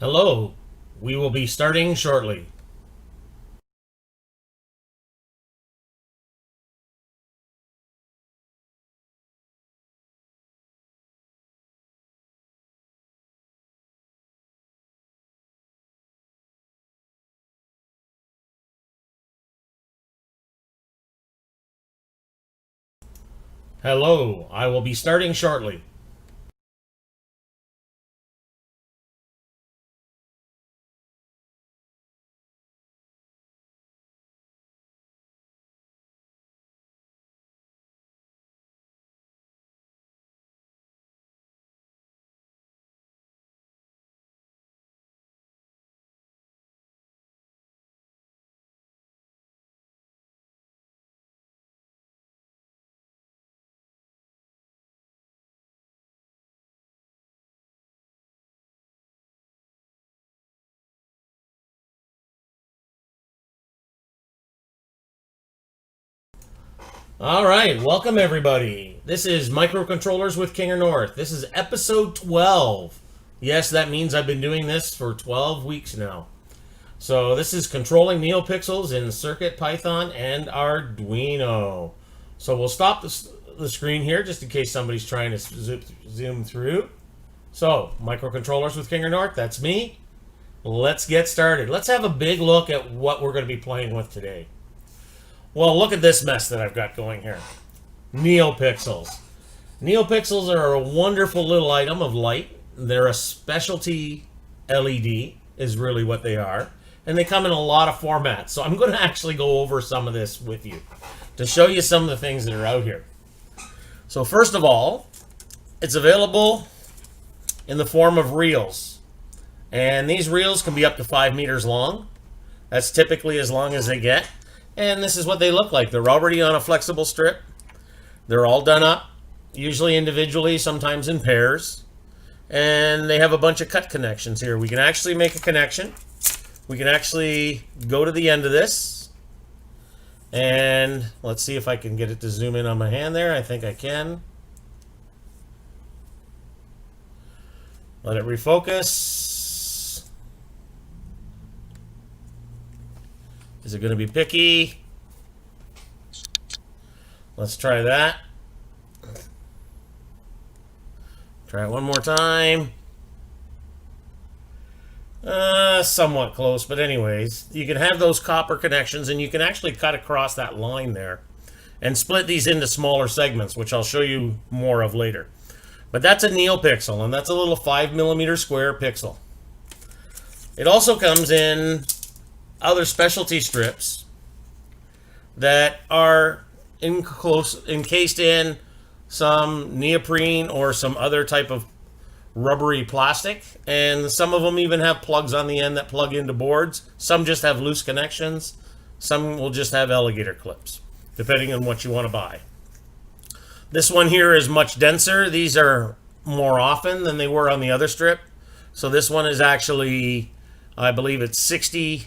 Hello, we will be starting shortly. Hello, I will be starting shortly. All right, welcome everybody. This is Microcontrollers with kingernorth. This is episode 12. Yes, that means I've been doing this for 12 weeks now. So this is controlling NeoPixels in CircuitPython and Arduino. So we'll stop the screen here just in case somebody's trying to zoom through. So, Microcontrollers with kingernorth, that's me. Let's get started. Let's have a big look at what we're going to be playing with today. Well, look at this mess that I've got going here. NeoPixels. NeoPixels are a wonderful little item of light. They're a specialty LED, is really what they are. And they come in a lot of formats. So I'm going to actually go over some of this with you to show you some of the things that are out here. So first of all, it's available in the form of reels. And these reels can be up to 5 meters long. That's typically as long as they get. And this is what they look like. They're already on a flexible strip. They're all done up, usually individually, sometimes in pairs. And they have a bunch of cut connections here. We can actually make a connection. We can actually go to the end of this. And let's see if I can get it to zoom in on my hand there. I think I can. Let it refocus. Is it going to be picky? Let's try that. Try it one more time. Somewhat close, but anyways, you can have those copper connections and you can actually cut across that line there and split these into smaller segments, which I'll show you more of later. But that's a NeoPixel, and that's a little 5mm square pixel. It also comes in other specialty strips that are encased in some neoprene or some other type of rubbery plastic, and some of them even have plugs on the end that plug into boards. Some just have loose connections. Some will just have alligator clips, depending on what you want to buy. This one here is much denser. These are more often than they were on the other strip. So this one is actually, I believe it's 60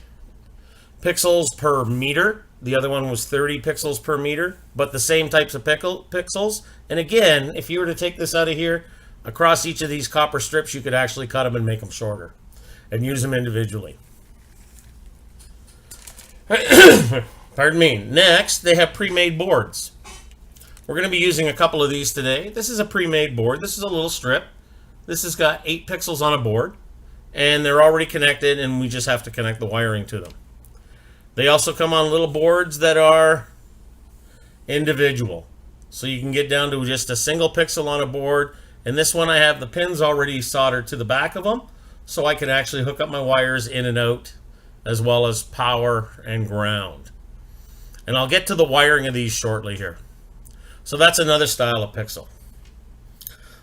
pixels per meter. The other one was 30 pixels per meter, but the same types of pixels. And again, if you were to take this out of here, across each of these copper strips, you could actually cut them and make them shorter and use them individually. Pardon me. Next, they have pre-made boards. We're going to be using a couple of these today. This is a pre-made board. This is a little strip. This has got 8 pixels on a board, and they're already connected, and we just have to connect the wiring to them. They also come on little boards that are individual. So you can get down to just a single pixel on a board. And this one I have the pins already soldered to the back of them. So I can actually hook up my wires in and out, as well as power and ground. And I'll get to the wiring of these shortly here. So that's another style of pixel.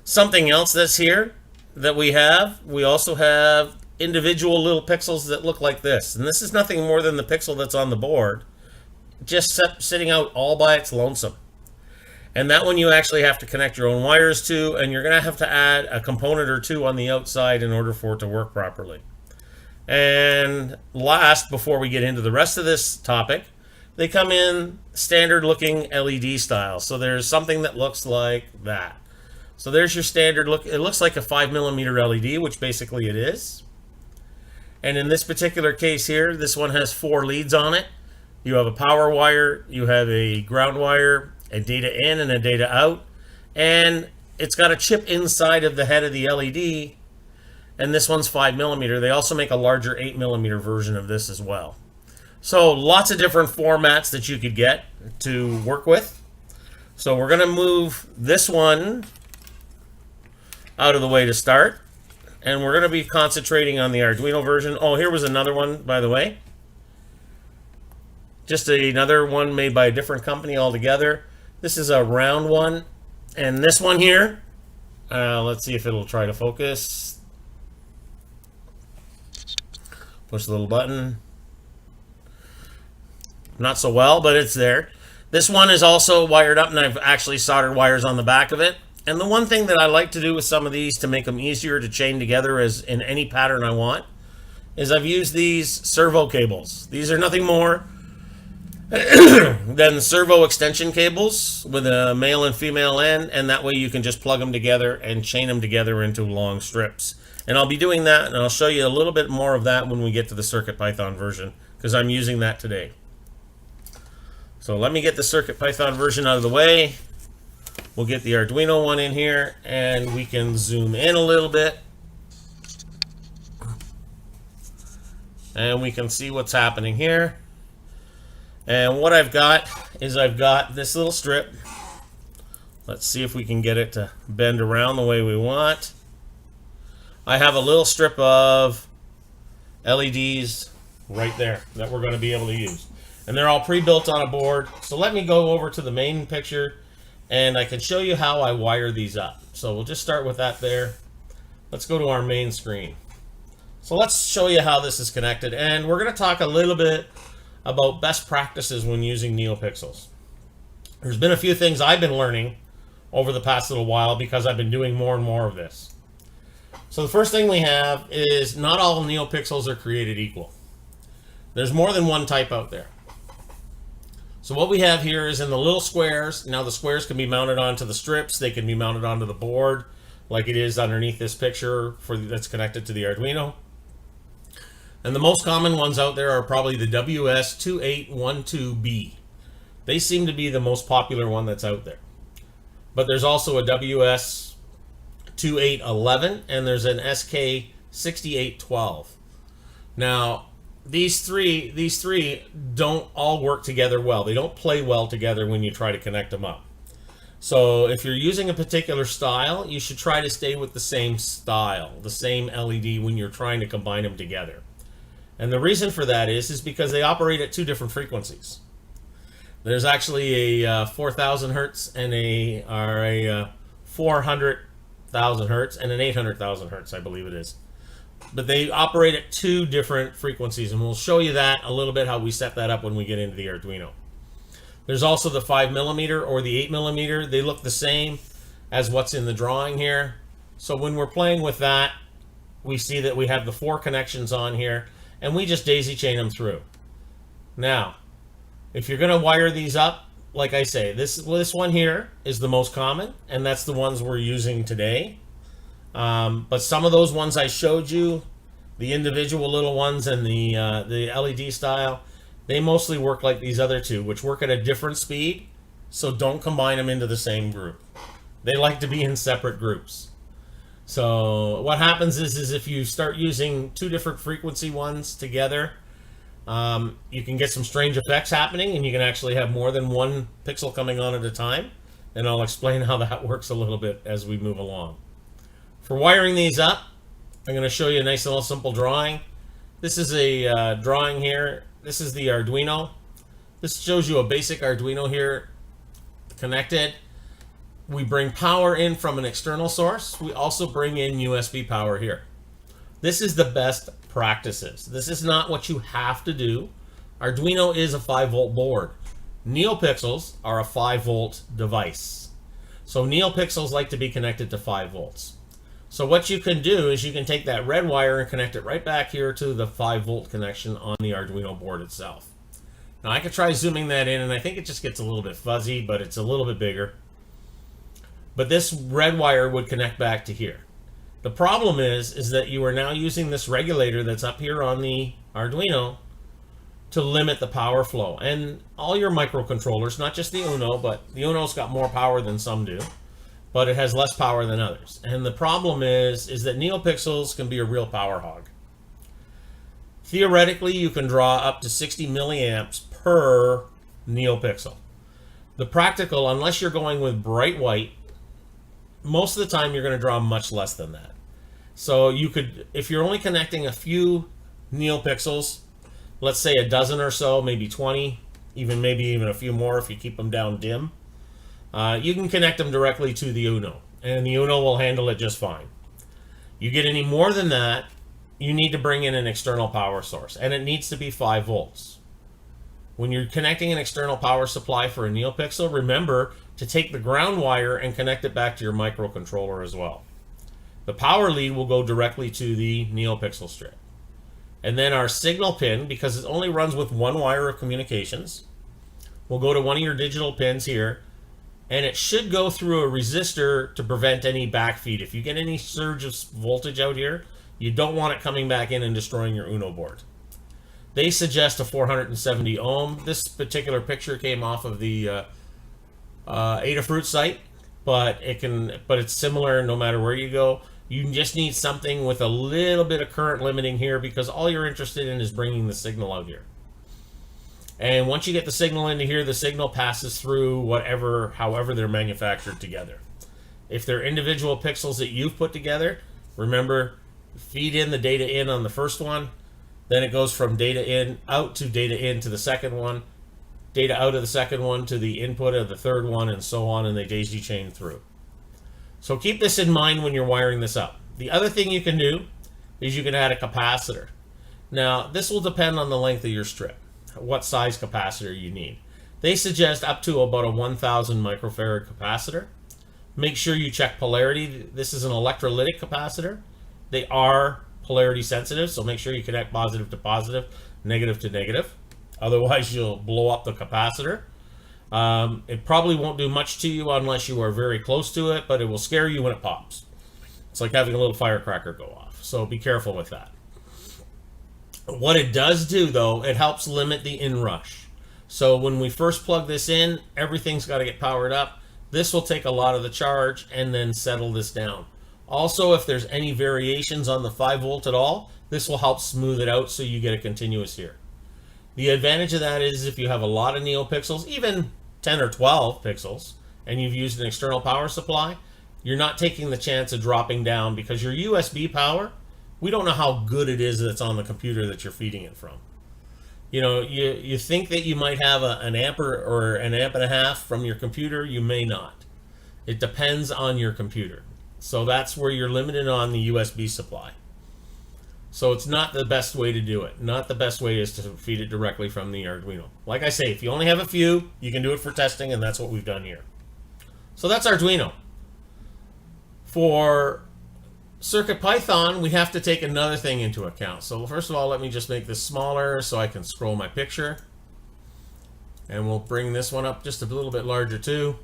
Something else that's here that we also have individual little pixels that look like this. And this is nothing more than the pixel that's on the board, just sitting out all by its lonesome. And that one you actually have to connect your own wires to, and you're going to have to add a component or two on the outside in order for it to work properly. And last, before we get into the rest of this topic, they come in standard looking LED style. So there's something that looks like that. So there's your standard look. It looks like a 5mm LED, which basically it is. And in this particular case here, this one has 4 leads on it. You have a power wire, you have a ground wire, a data in and a data out, and it's got a chip inside of the head of the LED, and this one's 5mm. They also make a larger 8mm version of this as well. So lots of different formats that you could get to work with. So we're going to move this one out of the way to start, and we're going to be concentrating on the Arduino version. Oh, here was another one, by the way. Just another one made by a different company altogether. This is a round one. And this one here, let's see if it'll try to focus. Push the little button. Not so well, but it's there. This one is also wired up, and I've actually soldered wires on the back of it. And the one thing that I like to do with some of these to make them easier to chain together as in any pattern I want is I've used these servo cables. These are nothing more than servo extension cables with a male and female end, and that way you can just plug them together and chain them together into long strips. And I'll be doing that, and I'll show you a little bit more of that when we get to the CircuitPython version, because I'm using that today. So let me get the CircuitPython version out of the way. We'll get the Arduino one in here, and we can zoom in a little bit. And we can see what's happening here. And what I've got is I've got this little strip. Let's see if we can get it to bend around the way we want. I have a little strip of LEDs right there that we're going to be able to use. And they're all pre-built on a board. So let me go over to the main picture and I can show you how I wire these up. So we'll just start with that there. Let's go to our main screen. So let's show you how this is connected. And we're going to talk a little bit about best practices when using NeoPixels. There's been a few things I've been learning over the past little while because I've been doing more and more of this. So the first thing we have is not all NeoPixels are created equal. There's more than one type out there. So what we have here is in the little squares. Now the squares can be mounted onto the strips. They can be mounted onto the board like it is underneath this picture that's connected to the Arduino. And the most common ones out there are probably the WS2812B. They seem to be the most popular one that's out there. But there's also a WS2811 and there's an SK6812. Now, these three don't all work together well. They don't play well together when you try to connect them up. So if you're using a particular style, you should try to stay with the same style, the same LED when you're trying to combine them together. And the reason for that is because they operate at 2 different frequencies. There's actually a 4,000 hertz and a 400,000 hertz and an 800,000 hertz, I believe it is. But they operate at 2 different frequencies, and we'll show you that a little bit, how we set that up when we get into the Arduino. There's also the 5mm or the 8mm. They look the same as what's in the drawing here. So when we're playing with that, we see that we have the 4 connections on here, and we just daisy chain them through. Now, if you're going to wire these up, like I say, this one here is the most common, and that's the ones we're using today. But some of those ones I showed you, the individual little ones and the LED style, they mostly work like these other 2, which work at a different speed, so don't combine them into the same group. They like to be in separate groups. So what happens is if you start using 2 different frequency ones together, you can get some strange effects happening, and you can actually have more than one pixel coming on at a time. And I'll explain how that works a little bit as we move along. For wiring these up, I'm going to show you a nice little simple drawing. This is a drawing here. This is the Arduino. This shows you a basic Arduino here connected. We bring power in from an external source. We also bring in USB power here. This is the best practices. This is not what you have to do. Arduino is a 5-volt board. NeoPixels are a 5-volt device. So NeoPixels like to be connected to 5 volts. So what you can do is you can take that red wire and connect it right back here to the 5-volt connection on the Arduino board itself. Now I could try zooming that in, and I think it just gets a little bit fuzzy, but it's a little bit bigger. But this red wire would connect back to here. The problem is that you are now using this regulator that's up here on the Arduino to limit the power flow. And all your microcontrollers, not just the Uno, but the Uno's got more power than some do, but it has less power than others. And the problem is that NeoPixels can be a real power hog. Theoretically, you can draw up to 60 milliamps per NeoPixel. The practical, unless you're going with bright white, most of the time you're going to draw much less than that. So you could, if you're only connecting a few NeoPixels, let's say a dozen or so, maybe 20, maybe even a few more if you keep them down dim, you can connect them directly to the Uno, and the Uno will handle it just fine. You get any more than that, you need to bring in an external power source, and it needs to be 5 volts. When you're connecting an external power supply for a NeoPixel, remember to take the ground wire and connect it back to your microcontroller as well. The power lead will go directly to the NeoPixel strip. And then our signal pin, because it only runs with one wire of communications, will go to one of your digital pins here, and it should go through a resistor to prevent any backfeed. If you get any surge of voltage out here, you don't want it coming back in and destroying your Uno board. They suggest a 470 ohm. This particular picture came off of the Adafruit site, but it's similar no matter where you go. You just need something with a little bit of current limiting here, because all you're interested in is bringing the signal out here. And once you get the signal into here, the signal passes through however they're manufactured together. If they're individual pixels that you've put together, remember, feed in the data in on the first one, then it goes from data in out to data in to the second one, data out of the second one to the input of the third one, and so on, and they daisy chain through. So keep this in mind when you're wiring this up. The other thing you can do is you can add a capacitor. Now, this will depend on the length of your strip, what size capacitor you need. They suggest up to about a 1000 microfarad capacitor. Make sure you check polarity. This is an electrolytic capacitor. They are polarity sensitive, so make sure you connect positive to positive, negative to negative. Otherwise, you'll blow up the capacitor. It probably won't do much to you unless you are very close to it, but it will scare you when it pops. It's like having a little firecracker go off, so be careful with that. What it does do, though, it helps limit the inrush. So when we first plug this in, everything's got to get powered up. This will take a lot of the charge and then settle this down. Also, if there's any variations on the 5 volt at all, this will help smooth it out so you get a continuous here. The advantage of that is if you have a lot of NeoPixels, even 10 or 12 pixels, and you've used an external power supply, you're not taking the chance of dropping down, because your USB power, we don't know how good it is that's on the computer that you're feeding it from. You know, you think that you might have an amp or an amp and a half from your computer. You may not. It depends on your computer. So that's where you're limited on the USB supply. So it's not the best way to do it. Not the best way is to feed it directly from the Arduino. Like I say, if you only have a few, you can do it for testing, and that's what we've done here. So that's Arduino. For CircuitPython, we have to take another thing into account. So first of all, let me just make this smaller so I can scroll my picture. And we'll bring this one up just a little bit larger too.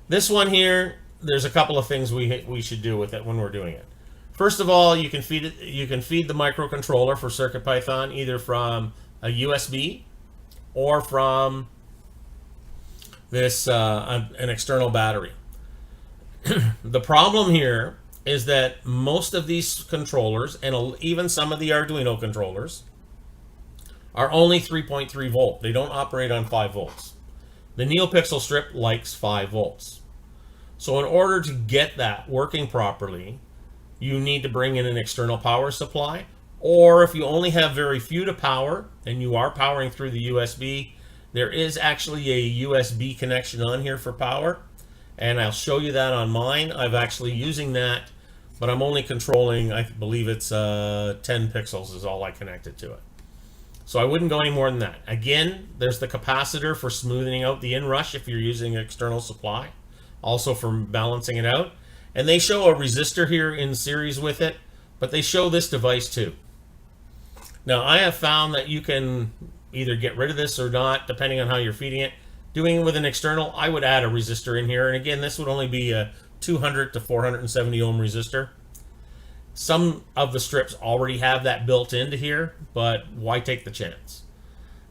This one here, there's a couple of things we should do with it when we're doing it. First of all, you can feed the microcontroller for CircuitPython either from a USB or from this an external battery. The problem here is that most of these controllers, and even some of the Arduino controllers, are only 3.3 volt. They don't operate on 5 volts. The NeoPixel strip likes 5 volts. So in order to get that working properly, you need to bring in an external power supply, or if you only have very few to power and you are powering through the USB, there is actually a USB connection on here for power, and I'll show you that on mine. I'm actually using that, but I'm only controlling, I believe it's 10 pixels is all I connected to it. So I wouldn't go any more than that. Again, there's the capacitor for smoothing out the inrush if you're using an external supply, also for balancing it out. And they show a resistor here in series with it, but they show this device too. Now, I have found that you can either get rid of this or not, depending on how you're feeding it. Doing it with an external, I would add a resistor in here. And again, this would only be a 200 to 470 ohm resistor. Some of the strips already have that built into here, but why take the chance?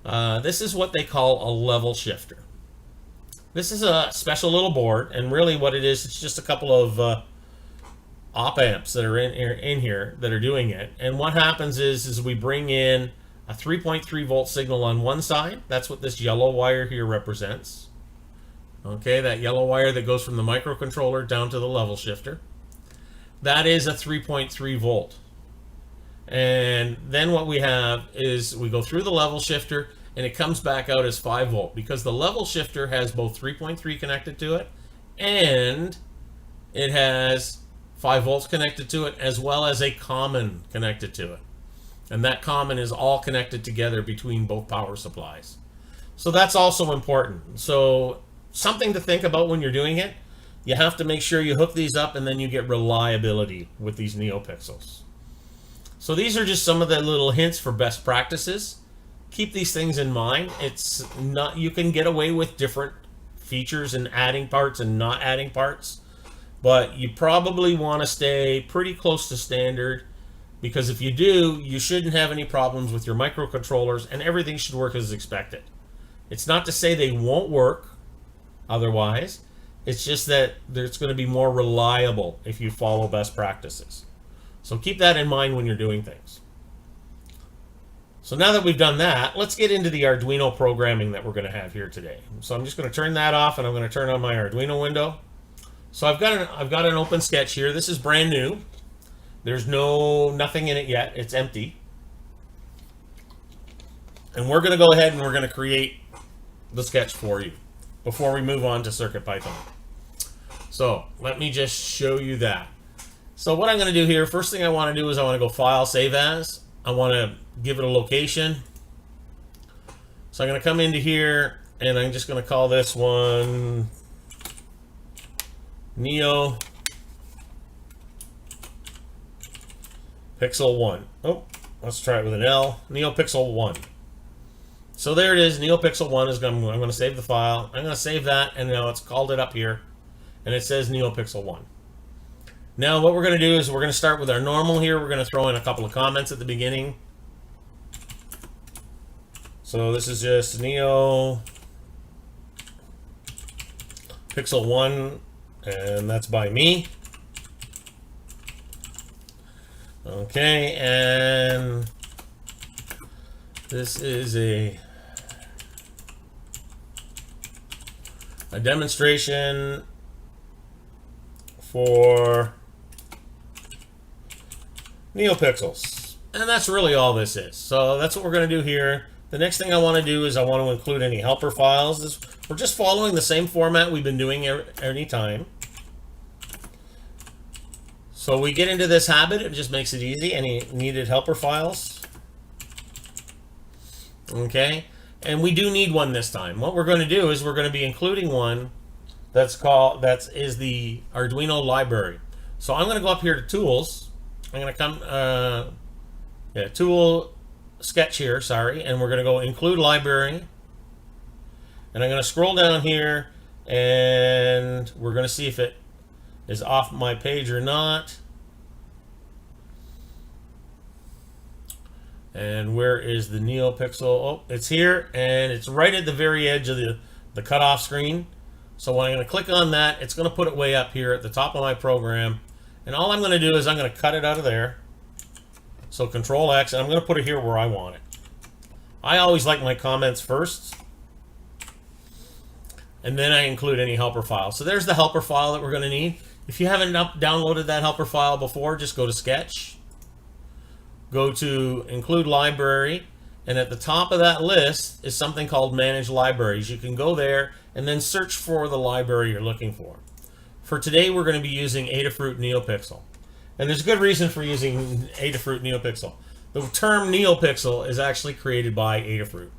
This is what they call a level shifter. This is a special little board, and really what it is, it's just a couple of op amps that are in here that are doing it. And what happens is we bring in a 3.3 volt signal on one side. That's what this yellow wire here represents. Okay, that yellow wire that goes from the microcontroller down to the level shifter. That is a 3.3 volt. And then what we have is we go through the level shifter and it comes back out as 5 volt because the level shifter has both 3.3 connected to it and it has 5 volts connected to it as well as a common connected to it. And that common is all connected together between both power supplies. So that's also important. So something to think about when you're doing it. You have to make sure you hook these up and then you get reliability with these NeoPixels. So these are just some of the little hints for best practices. Keep these things in mind. It's not, you can get away with different features and adding parts and not adding parts, but you probably want to stay pretty close to standard, because if you do, you shouldn't have any problems with your microcontrollers and everything should work as expected. It's not to say they won't work otherwise. It's just that it's going to be more reliable if you follow best practices. So keep that in mind when you're doing things. So now that we've done that, let's get into the Arduino programming that we're going to have here today. So I'm just going to turn that off and I'm going to turn on my Arduino window. So I've got an open sketch here. This is brand new. There's nothing in it yet. It's empty. And we're going to go ahead and we're going to create the sketch for you before we move on to CircuitPython. So let me just show you that. So what I'm going to do here, first thing I want to do is I want to go File, Save As. I want to give it a location. So I'm going to come into here and I'm just going to call this one NeoPixel 1. Oh, let's try it with an L. NeoPixel 1. So there it is. NeoPixel 1 is I'm going to save the file. I'm going to save that, and now it's called it up here, and it says NeoPixel 1. Now what we're going to do is we're going to start with our normal here. We're going to throw in a couple of comments at the beginning. So this is just NeoPixel 1, and that's by me. Okay, and this is a demonstration for NeoPixels, and that's really all this is. So that's what we're going to do here. The next thing I want to do is I want to include any helper files. We're just following the same format we've been doing any time. So we get into this habit, it just makes it easy. Any needed helper files. Okay, and we do need one this time. What we're going to do is we're going to be including one that's the Arduino library. So I'm going to go up here to Tools. I'm going to come, Tool Sketch here, sorry, and we're going to go Include Library. And I'm going to scroll down here, and we're going to see if it is off my page or not. And where is the NeoPixel? Oh, it's here, and it's right at the very edge of the cutoff screen. So when I'm going to click on that, it's going to put it way up here at the top of my program. And all I'm going to do is I'm going to cut it out of there. So Control X, and I'm going to put it here where I want it. I always like my comments first, and then I include any helper file. So there's the helper file that we're going to need. If you haven't downloaded that helper file before, just go to Sketch, go to Include Library, and at the top of that list is something called Manage Libraries. You can go there and then search for the library you're looking for. For today, we're going to be using Adafruit NeoPixel. And there's a good reason for using Adafruit NeoPixel. The term NeoPixel is actually created by Adafruit.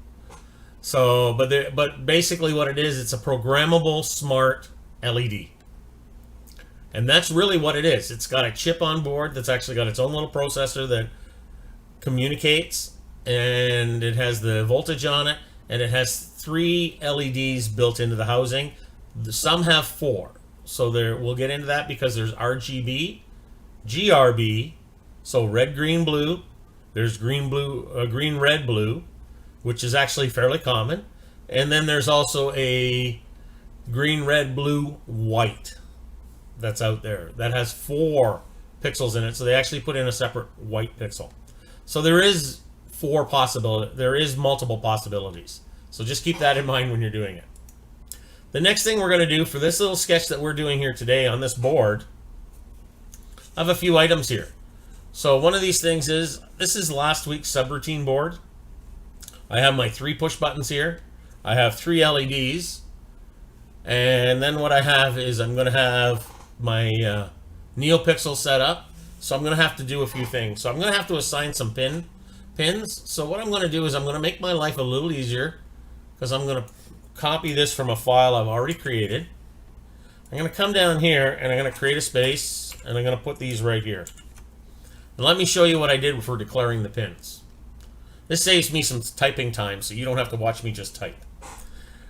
So, but basically what it is, it's a programmable smart LED. And that's really what it is. It's got a chip on board that's actually got its own little processor that communicates, and it has the voltage on it, and it has 3 LEDs built into the housing. Some have 4. So we'll get into that because there's RGB, GRB, So red, green, blue. There's green, blue, green, red, blue, which is actually fairly common. And then there's also a green, red, blue, white that's out there that has 4 pixels in it. So they actually put in a separate white pixel. So there is multiple possibilities. So just keep that in mind when you're doing it. The next thing we're going to do for this little sketch that we're doing here today on this board, I have a few items here. So one of these things is, this is last week's subroutine board. I have my 3 push buttons here. I have 3 LEDs. And then what I have is I'm going to have my Neopixel set up. So I'm going to have to do a few things. So I'm going to have to assign some pins. So what I'm going to do is I'm going to make my life a little easier, because I'm going to copy this from a file I've already created. I'm going to come down here and I'm going to create a space, and I'm going to put these right here. And let me show you what I did for declaring the pins. This saves me some typing time, so you don't have to watch me just type.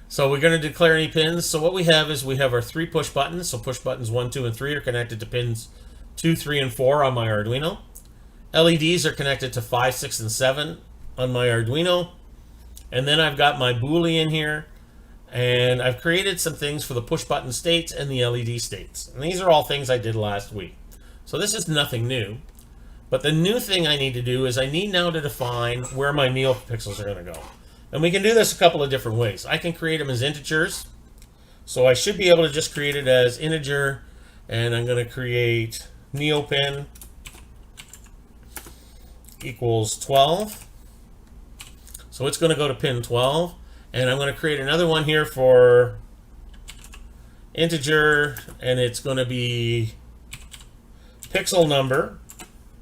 So we're going to declare any pins. So what we have is we have our 3 push buttons. So push buttons 1, 2, and 3 are connected to pins 2, 3, and 4 on my Arduino. LEDs are connected to 5, 6, and 7 on my Arduino. And then I've got my Boolean here. And I've created some things for the push button states and the LED states. And these are all things I did last week. So this is nothing new. But the new thing I need to do is I need now to define where my NeoPixels are going to go. And we can do this a couple of different ways. I can create them as integers. So I should be able to just create it as integer. And I'm going to create neopin equals 12. So it's going to go to pin 12. And I'm going to create another one here for integer. And it's going to be pixel number,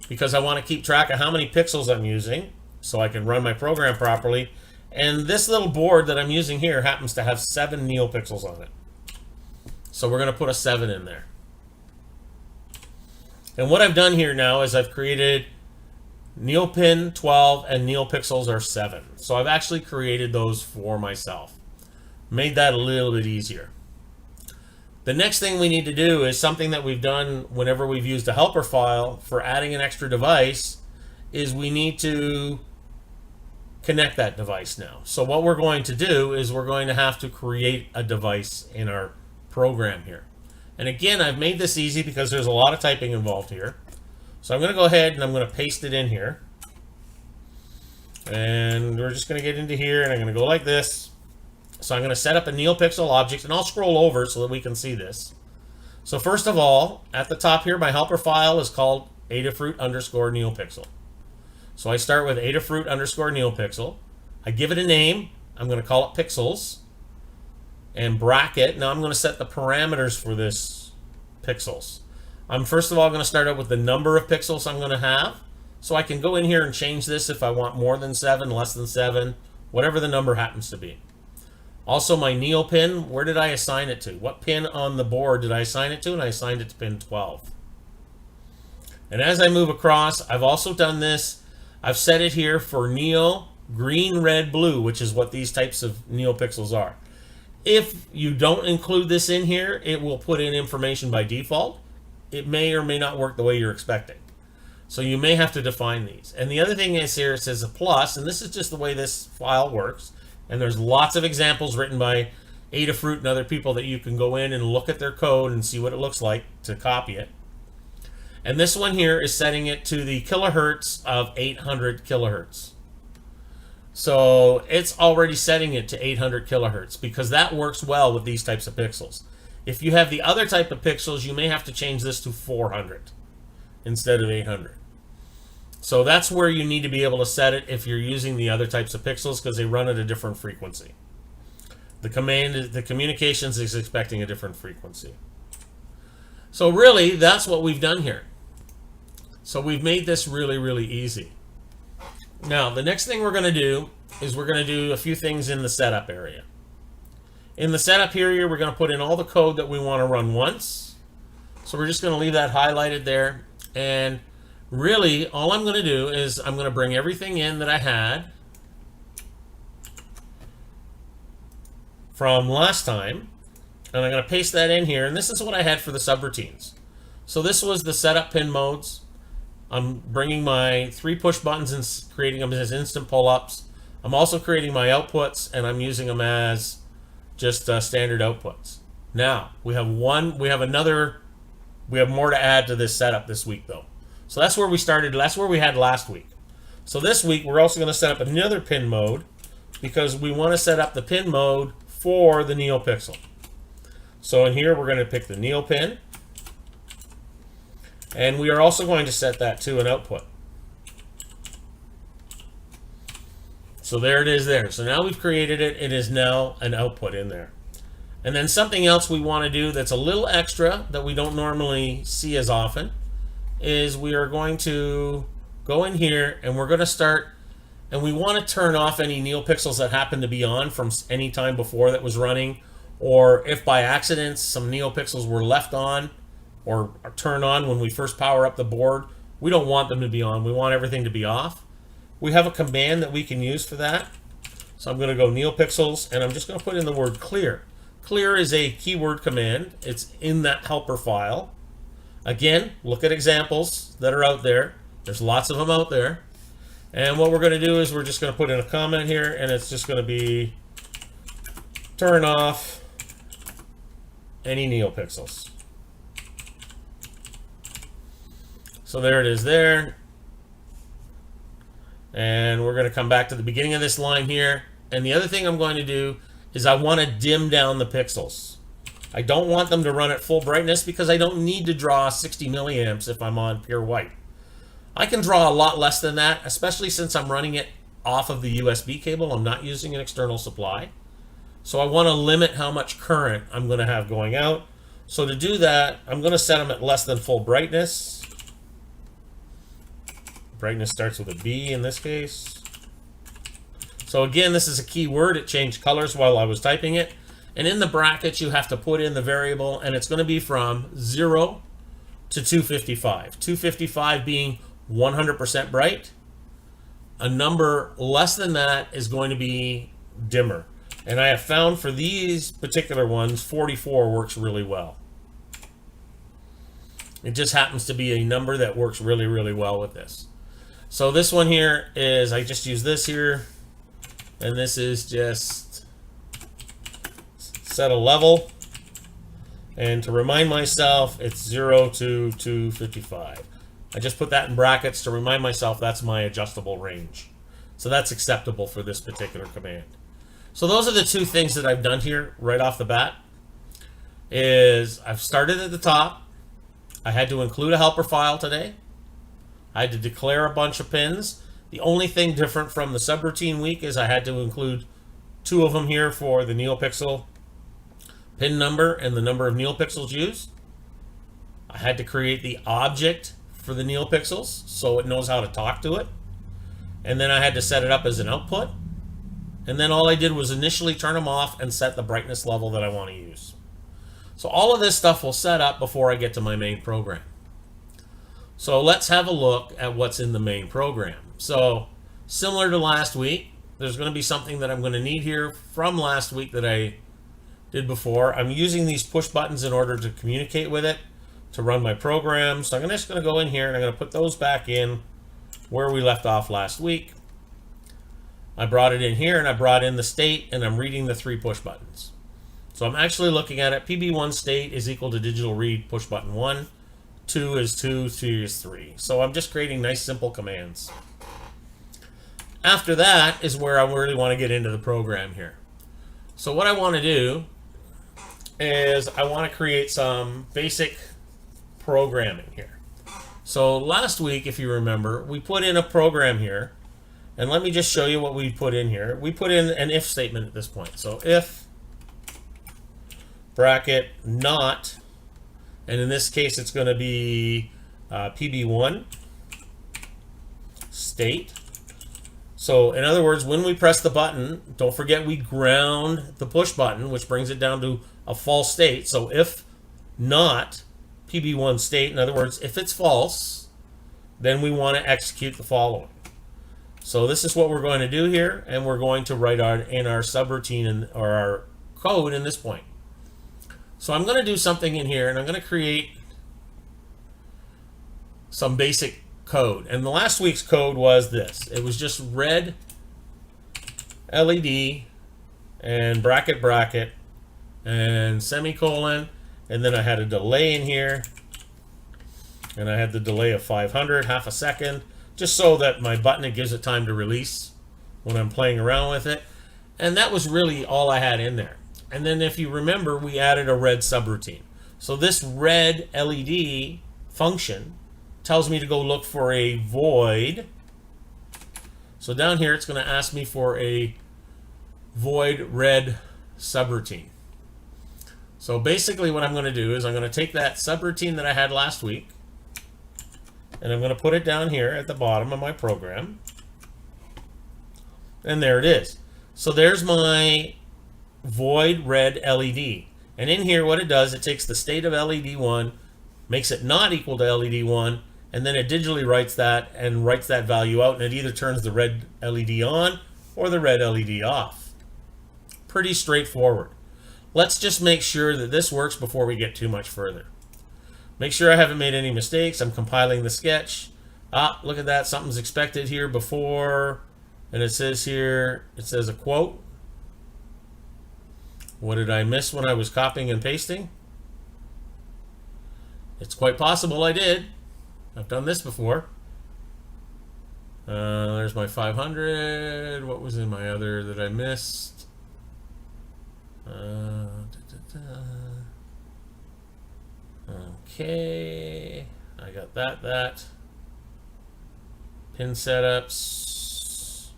because I want to keep track of how many pixels I'm using so I can run my program properly. And this little board that I'm using here happens to have 7 NeoPixels on it. So we're going to put a 7 in there. And what I've done here now is I've created neopin 12 and NeoPixels are 7. So I've actually created those for myself. Made that a little bit easier. The next thing we need to do is something that we've done whenever we've used a helper file for adding an extra device, is we need to connect that device now. So what we're going to do is we're going to have to create a device in our program here. And again, I've made this easy because there's a lot of typing involved here. So I'm going to go ahead and I'm going to paste it in here. And we're just going to get into here and I'm going to go like this. So I'm going to set up a Neopixel object, and I'll scroll over so that we can see this. So first of all, at the top here, my helper file is called Adafruit_Neopixel. So I start with Adafruit_Neopixel. I give it a name. I'm going to call it pixels. And bracket. Now I'm going to set the parameters for this pixels. I'm first of all going to start out with the number of pixels I'm going to have. So I can go in here and change this if I want more than 7, less than 7, whatever the number happens to be. Also my neopin, where did I assign it to? What pin on the board did I assign it to? And I assigned it to pin 12. And as I move across, I've also done this. I've set it here for Neo, green, red, blue, which is what these types of NeoPixels are. If you don't include this in here, it will put in information by default. It may or may not work the way you're expecting. So you may have to define these. And the other thing is here, it says a plus, and this is just the way this file works. And there's lots of examples written by Adafruit and other people that you can go in and look at their code and see what it looks like to copy it. And this one here is setting it to the kilohertz of 800 kilohertz. So it's already setting it to 800 kilohertz because that works well with these types of pixels. If you have the other type of pixels, you may have to change this to 400 instead of 800. So that's where you need to be able to set it if you're using the other types of pixels, because they run at a different frequency. The communications is expecting a different frequency. So really, that's what we've done here. So we've made this really, really easy. Now, the next thing we're going to do is we're going to do a few things in the setup area. In the setup area, we're going to put in all the code that we want to run once. So we're just going to leave that highlighted there. And really, all I'm going to do is I'm going to bring everything in that I had from last time. And I'm going to paste that in here. And this is what I had for the subroutines. So this was the setup pin modes. I'm bringing my 3 push buttons and creating them as instant pull-ups. I'm also creating my outputs, and I'm using them as just standard outputs. Now, we have more to add to this setup this week, though. So that's where we started. That's where we had last week. So this week, we're also going to set up another pin mode because we want to set up the pin mode for the NeoPixel. So in here, we're going to pick the Neo pin. And we are also going to set that to an output. So there it is there. So now we've created it. It is now an output in there. And then something else we want to do that's a little extra that we don't normally see as often is we are going to go in here and we're going to start, and we want to turn off any NeoPixels that happen to be on from any time before that was running, or if by accident some NeoPixels were left on or turn on when we first power up the board. We don't want them to be on. We want everything to be off. We have a command that we can use for that. So I'm going to go NeoPixels, and I'm just going to put in the word clear. Clear is a keyword command. It's in that helper file. Again, look at examples that are out there. There's lots of them out there. And what we're going to do is we're just going to put in a comment here, and it's just going to be turn off any NeoPixels. So there it is there. And we're going to come back to the beginning of this line here. And the other thing I'm going to do is I want to dim down the pixels. I don't want them to run at full brightness because I don't need to draw 60 milliamps if I'm on pure white. I can draw a lot less than that, especially since I'm running it off of the USB cable. I'm not using an external supply. So I want to limit how much current I'm going to have going out. So to do that, I'm going to set them at less than full brightness. Brightness starts with a B in this case. So again, this is a keyword. It changed colors while I was typing it. And in the brackets, you have to put in the variable, and it's going to be from 0 to 255. 255 being 100% bright. A number less than that is going to be dimmer. And I have found for these particular ones, 44 works really well. It just happens to be a number that works really, really well with this. So this one here is, I just use this here, and this is just set a level. And to remind myself, it's 0 to 255. I just put that in brackets to remind myself that's my adjustable range. So that's acceptable for this particular command. So those are the two things that I've done here right off the bat. Is I've started at the top. I had to include a helper file today. I had to declare a bunch of pins. The only thing different from the subroutine week is I had to include 2 of them here for the NeoPixel pin number and the number of NeoPixels used. I had to create the object for the NeoPixels so it knows how to talk to it. And then I had to set it up as an output. And then all I did was initially turn them off and set the brightness level that I want to use. So all of this stuff will set up before I get to my main program. So let's have a look at what's in the main program. So similar to last week, there's going to be something that I'm going to need here from last week that I did before. I'm using these push buttons in order to communicate with it, to run my program. So I'm just going to go in here and I'm going to put those back in where we left off last week. I brought it in here and I brought in the state, and I'm reading the 3 push buttons. So I'm actually looking at it. PB1 state is equal to digital read push button 1. 2 is 2, 3 is 3. So I'm just creating nice simple commands. After that is where I really want to get into the program here. So what I want to do is I want to create some basic programming here. So last week, if you remember, we put in a program here. And let me just show you what we put in here. We put in an if statement at this point. So if bracket not, and in this case it's going to be PB1 state. So in other words, when we press the button, don't forget we ground the push button, which brings it down to a false state. So if not PB1 state, in other words, if it's false, then we want to execute the following. So this is what we're going to do here, and we're going to write in our subroutine or our code in this point. So I'm going to do something in here, and I'm going to create some basic code. And the last week's code was this. It was just red LED and bracket bracket and semicolon, and then I had a delay in here, and I had the delay of 500, half a second, just so that my button, it gives it time to release when I'm playing around with it. And that was really all I had in there. And then if you remember, we added a red subroutine. So this red LED function tells me to go look for a void. So down here, it's going to ask me for a void red subroutine. So basically what I'm going to do is I'm going to take that subroutine that I had last week, and I'm going to put it down here at the bottom of my program. And there it is. So there's my void red LED. And in here, what it does, it takes the state of LED 1, makes it not equal to LED 1, and then it digitally writes that and writes that value out, and it either turns the red LED on or the red LED off. Pretty straightforward. Let's just make sure that this works before we get too much further. Make sure I haven't made any mistakes. I'm compiling the sketch. Ah, look at that. Something's expected here before. And it says here, it says a quote. What did I miss when I was copying and pasting? It's quite possible I did. I've done this before. There's my 500. What was in my other that I missed? Okay, I got that. Pin setups.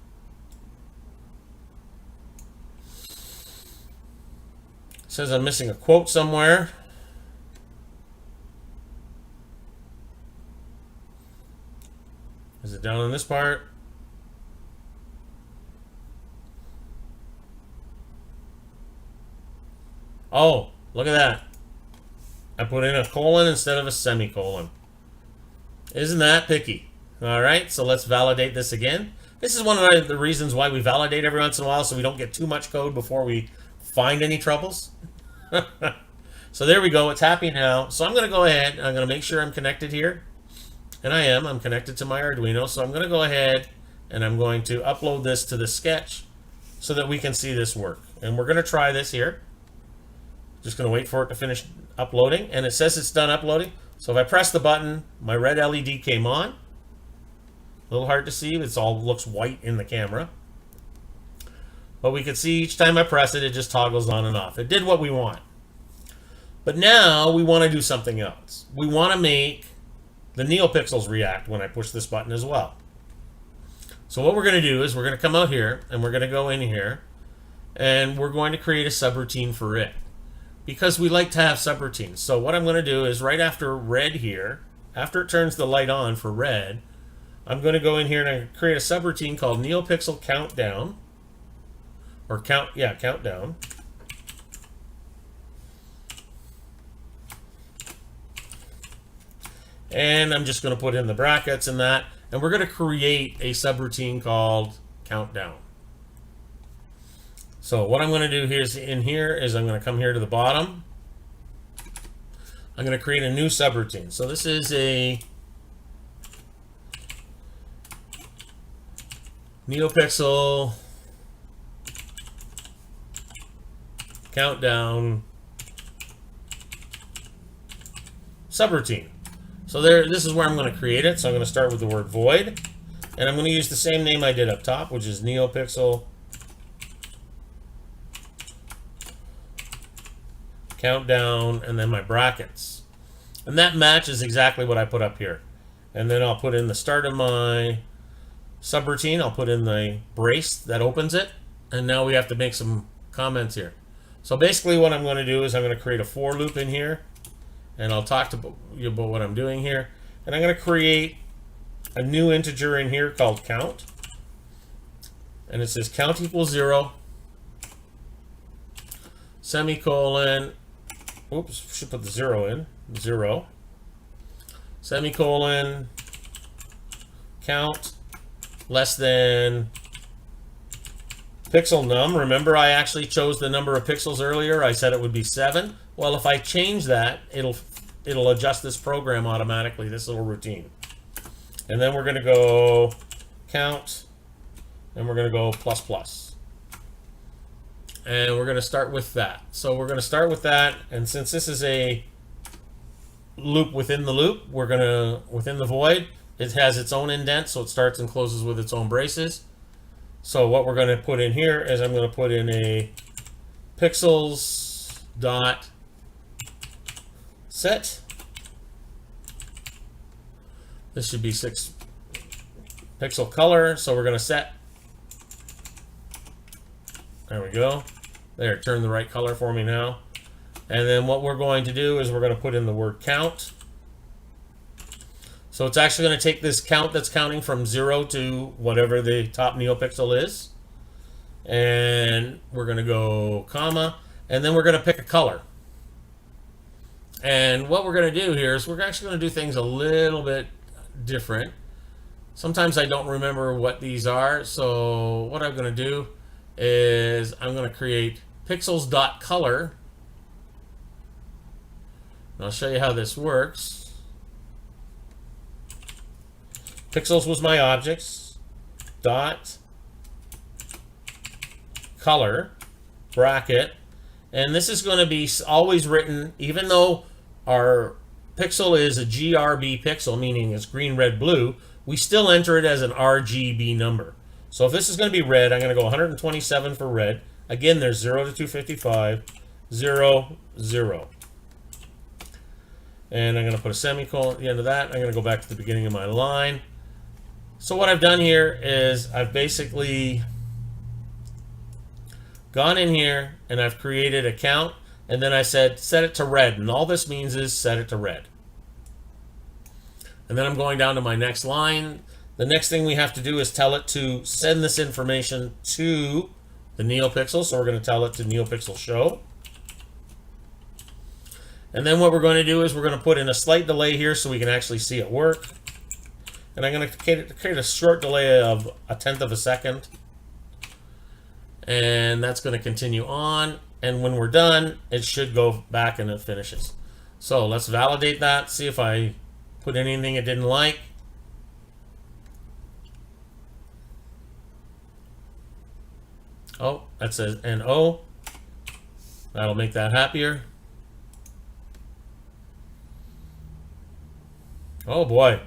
It says I'm missing a quote somewhere. Is it down in this part? Oh, look at that. I put in a colon instead of a semicolon. Isn't that picky? All right, so let's validate this again. This is one of the reasons why we validate every once in a while, so we don't get too much code before we find any troubles. So there we go. It's happy now. So I'm going to go ahead. I'm going to make sure I'm connected here. And I am. I'm connected to my Arduino. So I'm going to go ahead and I'm going to upload this to the sketch so that we can see this work. And we're going to try this here. Just going to wait for it to finish uploading, and it says it's done uploading. So if I press the button, my red LED came on. A little hard to see, it all looks white in the camera. But we can see each time I press it, it just toggles on and off. It did what we want. But now we want to do something else. We want to make the Neopixels react when I push this button as well. So what we're going to do is we're going to come out here, and we're going to go in here, and we're going to create a subroutine for it, because we like to have subroutines. So what I'm going to do is right after red here, after it turns the light on for red, I'm going to go in here and create a subroutine called NeoPixel Countdown, or Countdown. And I'm just going to put in the brackets and that, and we're going to create a subroutine called Countdown. So what I'm going to do here is I'm going to come here to the bottom. I'm going to create a new subroutine. So this is a NeoPixel Countdown subroutine. So this is where I'm going to create it. So I'm going to start with the word void, and I'm going to use the same name I did up top, which is NeoPixel Countdown, and then my brackets. And that matches exactly what I put up here. And then I'll put in the start of my subroutine. I'll put in the brace that opens it. And now we have to make some comments here. So basically what I'm going to do is I'm going to create a for loop in here. And I'll talk to you about what I'm doing here. And I'm going to create a new integer in here called count. And it says count equals 0, semicolon, oops, should put the 0 in, 0, semicolon, count less than pixel num. Remember, I actually chose the number of pixels earlier. I said it would be 7. Well, if I change that, it'll adjust this program automatically, this little routine. And then we're going to go count, and we're going to go plus plus. And we're going to start with that. So we're going to start with that, and since this is a loop within the loop, we're going to, within the void, it has its own indent, so it starts and closes with its own braces. So what we're going to put in here is I'm going to put in a pixels dot set. This should be 6 pixel color, so we're going to set. There we go. There, turn the right color for me now. And then what we're going to do is we're going to put in the word count. So it's actually going to take this count that's counting from 0 to whatever the top NeoPixel is. And we're going to go comma, and then we're going to pick a color. And what we're going to do here is we're actually going to do things a little bit different. Sometimes I don't remember what these are, so what I'm going to do is I'm going to create pixels.color. I'll show you how this works. Pixels was my objects, dot color, bracket, and this is going to be always written, even though our pixel is a GRB pixel, meaning it's green, red, blue, we still enter it as an RGB number. So if this is going to be red, I'm going to go 127 for red. Again, there's 0 to 255, 0, 0. And I'm going to put a semicolon at the end of that. I'm going to go back to the beginning of my line. So what I've done here is I've basically gone in here and I've created a count, and then I said set it to red, and all this means is set it to red. And then I'm going down to my next line. The next thing we have to do is tell it to send this information to the NeoPixel, so we're going to tell it to NeoPixel show. And then what we're going to do is we're going to put in a slight delay here so we can actually see it work. And I'm going to create a short delay of 1/10 of a second. And that's going to continue on. And when we're done, it should go back and it finishes. So let's validate that, see if I put anything it didn't like. Oh, that says NO. That'll make that happier. Oh boy.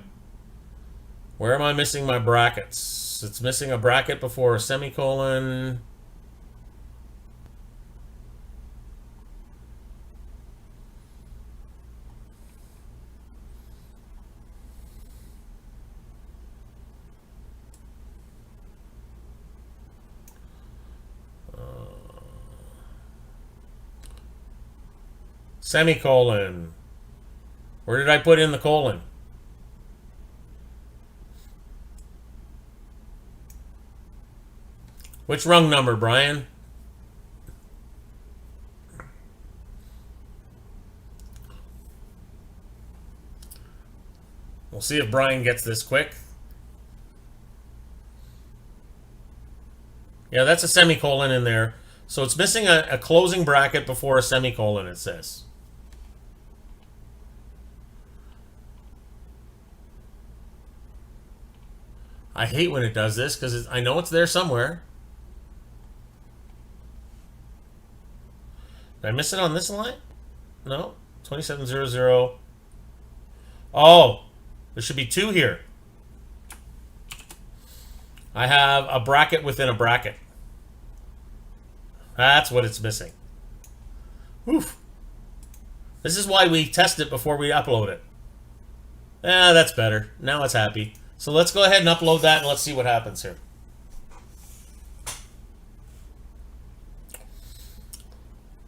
Where am I missing my brackets? It's missing a bracket before a semicolon. Semicolon. Where did I put in the colon? Which rung number, Brian? We'll see if Brian gets this quick. Yeah, that's a semicolon in there. So it's missing a closing bracket before a semicolon, it says. I hate when it does this because I know it's there somewhere. Did I miss it on this line? No. 2700. Oh, there should be 2 here. I have a bracket within a bracket. That's what it's missing. Oof. This is why we test it before we upload it. That's better. Now it's happy. So let's go ahead and upload that and let's see what happens here.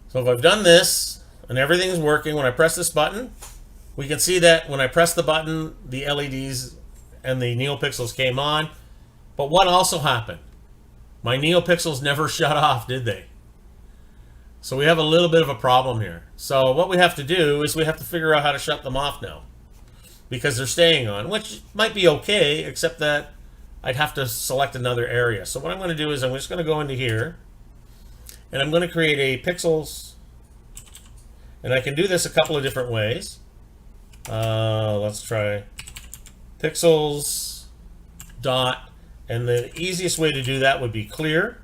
So if I've done this and everything's working, when I press this button, we can see that when I press the button, the LEDs and the NeoPixels came on. But what also happened? My NeoPixels never shut off, did they? So we have a little bit of a problem here. So what we have to do is we have to figure out how to shut them off now, because they're staying on, which might be okay, except that I'd have to select another area. So what I'm going to do is I'm just going to go into here, and I'm going to create a pixels, and I can do this a couple of different ways. Let's try Pixels dot, and the easiest way to do that would be clear.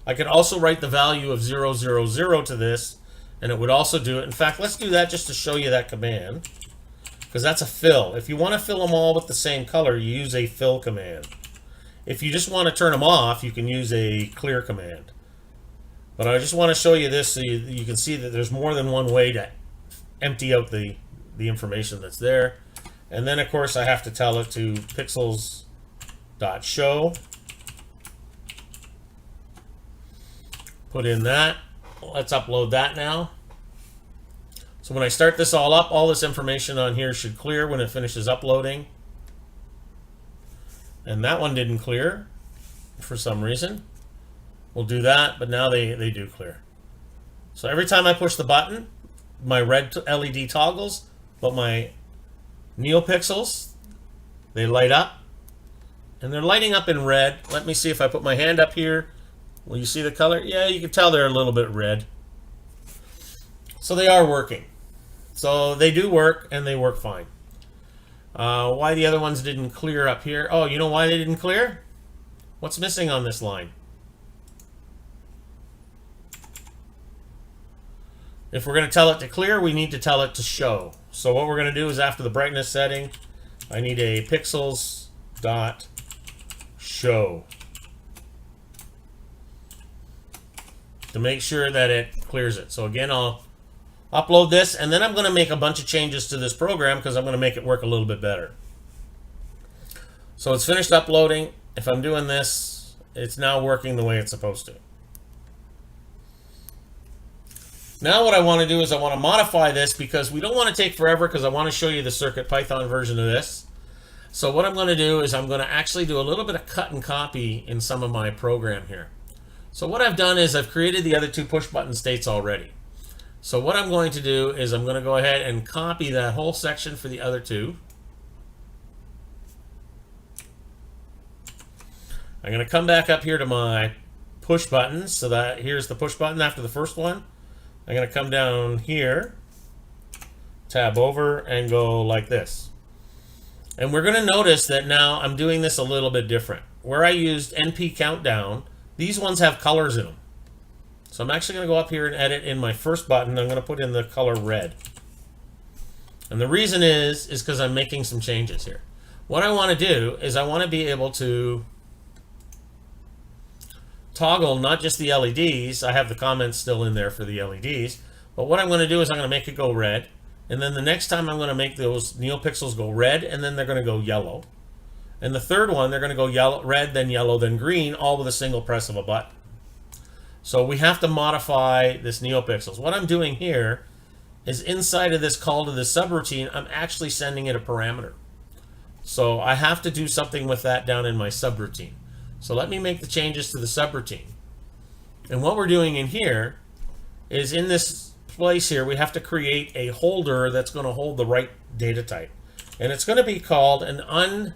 I could also write the value of 000 to this, and it would also do it. In fact, let's do that just to show you that command, because that's a fill. If you want to fill them all with the same color, you use a fill command. If you just want to turn them off, you can use a clear command. But I just want to show you this so you can see that there's more than one way to empty out the information that's there. And then, of course, I have to tell it to pixels.show. Put in that. Let's upload that now. So when I start this all up, all this information on here should clear when it finishes uploading. And that one didn't clear for some reason. We'll do that, but now they do clear. So every time I push the button, my red LED toggles, but my NeoPixels, they light up. And they're lighting up in red. Let me see if I put my hand up here. Will you see the color? Yeah, you can tell they're a little bit red. So they are working. So they do work, and they work fine. Why the other ones didn't clear up here? Oh, you know why they didn't clear? What's missing on this line? If we're going to tell it to clear, we need to tell it to show. So what we're going to do is after the brightness setting, I need a pixels dot show to make sure that it clears it. So again, I'll upload this, and then I'm going to make a bunch of changes to this program because I'm going to make it work a little bit better. So it's finished uploading. If I'm doing this, it's now working the way it's supposed to. Now what I want to do is I want to modify this because we don't want to take forever because I want to show you the CircuitPython version of this. So what I'm going to do is I'm going to actually do a little bit of cut and copy in some of my program here. So what I've done is I've created the other two push button states already. So what I'm going to do is I'm going to go ahead and copy that whole section for the other two. I'm going to come back up here to my push buttons. So that here's the push button after the first one. I'm going to come down here, tab over, and go like this. And we're going to notice that now I'm doing this a little bit different. Where I used NP countdown, these ones have colors in them. So I'm actually going to go up here and edit in my first button. I'm going to put in the color red. And the reason is because I'm making some changes here. What I want to do is I want to be able to toggle not just the LEDs. I have the comments still in there for the LEDs. But what I'm going to do is I'm going to make it go red. And then the next time I'm going to make those NeoPixels go red, and then they're going to go yellow. And the third one, they're going to go yellow, red, then yellow, then green, all with a single press of a button. So we have to modify this NeoPixels. What I'm doing here is inside of this call to the subroutine, I'm actually sending it a parameter. So I have to do something with that down in my subroutine. So let me make the changes to the subroutine. And what we're doing in here is in this place here, we have to create a holder that's going to hold the right data type. And it's going to be called an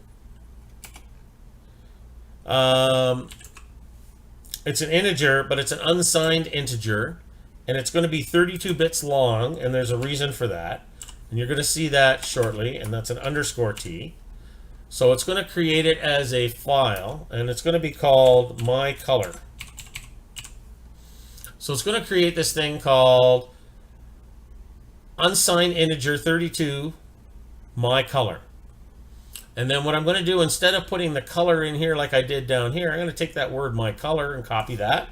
it's an integer, but it's an unsigned integer. And it's going to be 32 bits long, and there's a reason for that. And you're going to see that shortly, and that's an underscore T. So it's going to create it as a file, and it's going to be called my color. So it's going to create this thing called unsigned integer 32 my color. And then what I'm going to do, instead of putting the color in here like I did down here, I'm going to take that word my color and copy that.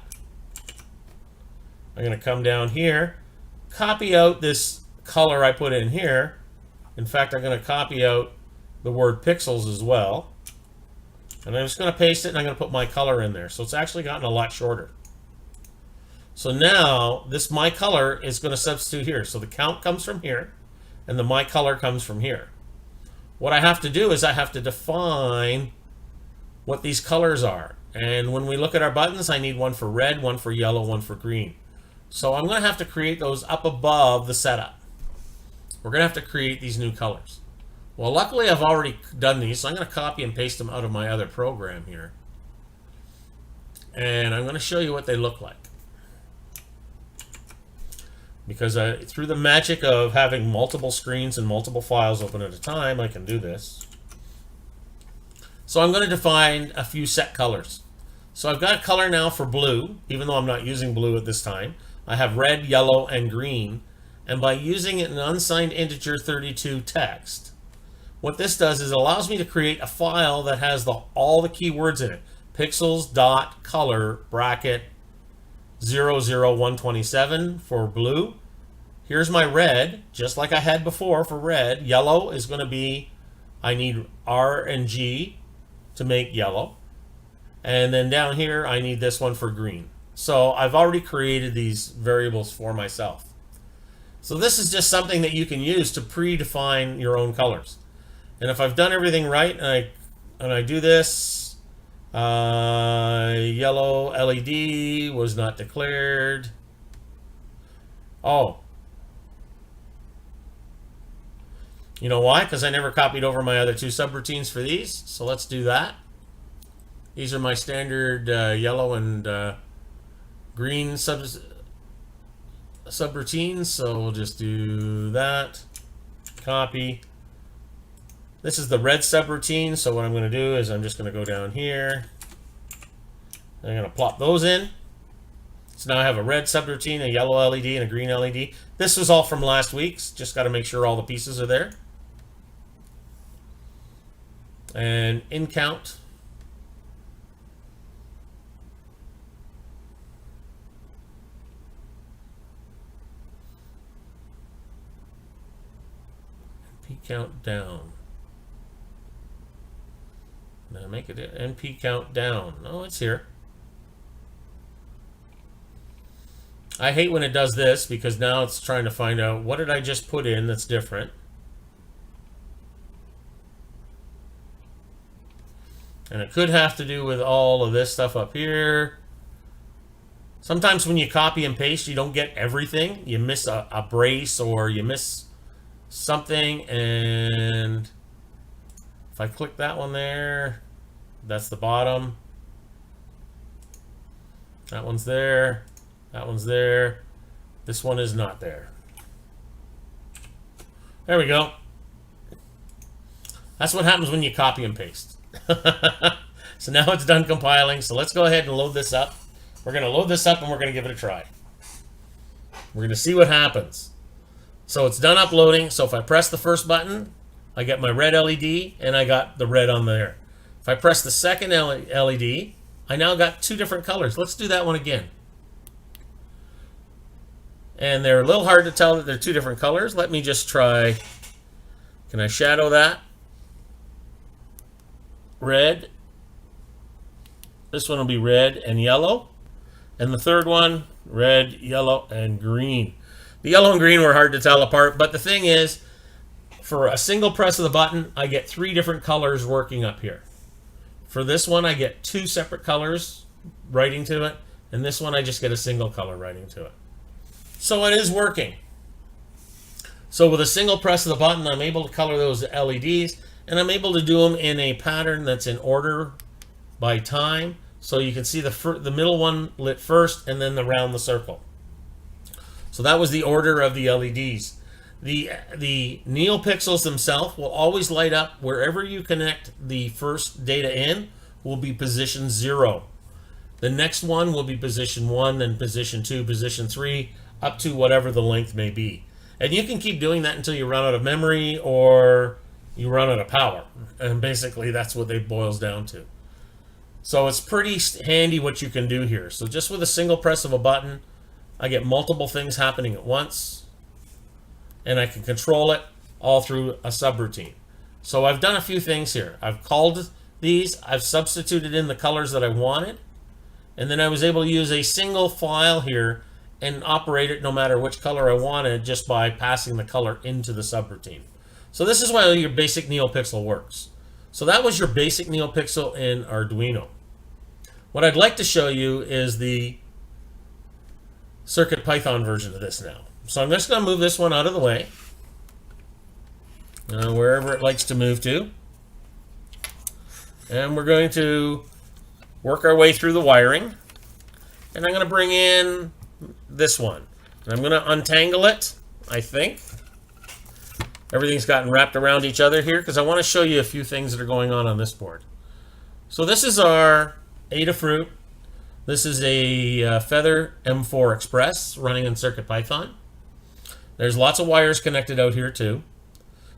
I'm going to come down here, copy out this color I put in here. In fact, I'm going to copy out the word pixels as well. And I'm just going to paste it, and I'm going to put my color in there. So it's actually gotten a lot shorter. So now this my color is going to substitute here. So the count comes from here, and the my color comes from here. What I have to do is I have to define what these colors are. And when we look at our buttons, I need one for red, one for yellow, one for green. So I'm going to have to create those up above the setup. We're going to have to create these new colors. Well, luckily I've already done these, so I'm going to copy and paste them out of my other program here. And I'm going to show you what they look like. because through the magic of having multiple screens and multiple files open at a time, I can do this. So I'm going to define a few set colors. So I've got a color now for blue, even though I'm not using blue at this time. I have red, yellow, and green. And by using an unsigned integer 32 text, what this does is it allows me to create a file that has all the keywords in it. Pixels, dot, color, bracket, 00127 for blue. Here's my red, just like I had before for red. Yellow is going to be, I need R and G to make yellow. And then down here, I need this one for green. So I've already created these variables for myself. So this is just something that you can use to predefine your own colors. And if I've done everything right and I do this, yellow LED was not declared. Oh. You know why? Because I never copied over my other two subroutines for these. So let's do that. These are my standard yellow and green subroutines. So we'll just do that. Copy. This is the red subroutine. So what I'm going to do is I'm just going to go down here. I'm going to plop those in. So now I have a red subroutine, a yellow LED, and a green LED. This was all from last week's. Just got to make sure all the pieces are there. And in count. NP count down. Now make it NP count down. Oh, it's here. I hate when it does this because now it's trying to find out what did I just put in that's different. And it could have to do with all of this stuff up here. Sometimes when you copy and paste, you don't get everything. You miss a brace or you miss something. And if I click that one there, that's the bottom. That one's there. That one's there. This one is not there. There we go. That's what happens when you copy and paste. So now it's done compiling. So let's go ahead and load this up. We're going to load this up and we're going to give it a try. We're going to see what happens. So it's done uploading. So if I press the first button, I get my red LED and I got the red on there. If I press the second LED, I now got two different colors. Let's do that one again. And they're a little hard to tell that they're two different colors. Let me just try. Can I shadow that? Red. This one will be red and yellow. And the third one, red, yellow, and green. The yellow and green were hard to tell apart, but the thing is, for a single press of the button, I get three different colors working up here. For this one, I get two separate colors writing to it, and this one I just get a single color writing to it. So it is working. So with a single press of the button, I'm able to color those LEDs, and I'm able to do them in a pattern that's in order by time. So you can see the middle one lit first, and then around the circle. So that was the order of the LEDs. The NeoPixels themselves will always light up wherever you connect the first data in will be position 0. The next one will be position 1, then position 2, position 3, up to whatever the length may be. And you can keep doing that until you run out of memory or you run out of power. And basically that's what it boils down to. So it's pretty handy what you can do here. So just with a single press of a button, I get multiple things happening at once. And I can control it all through a subroutine. So I've done a few things here. I've called these, I've substituted in the colors that I wanted, and then I was able to use a single file here and operate it no matter which color I wanted just by passing the color into the subroutine. So this is why your basic NeoPixel works. So that was your basic NeoPixel in Arduino. What I'd like to show you is the CircuitPython version of this now. So I'm just going to move this one out of the way, wherever it likes to move to. And we're going to work our way through the wiring. And I'm going to bring in this one. And I'm going to untangle it, I think. Everything's gotten wrapped around each other here because I want to show you a few things that are going on this board. So this is our Adafruit. This is a Feather M4 Express running in CircuitPython. There's lots of wires connected out here too.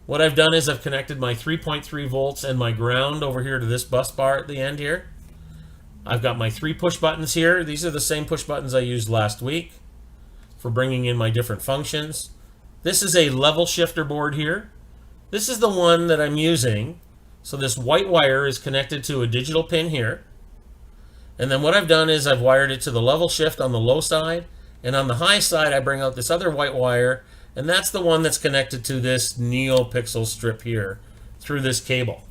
What I've done is I've connected my 3.3 volts and my ground over here to this bus bar at the end here. I've got my 3 push buttons here. These are the same push buttons I used last week for bringing in my different functions. This is a level shifter board here. This is the one that I'm using. So this white wire is connected to a digital pin here. And then what I've done is I've wired it to the level shift on the low side. And on the high side, I bring out this other white wire. And that's the one that's connected to this NeoPixel strip here through this cable.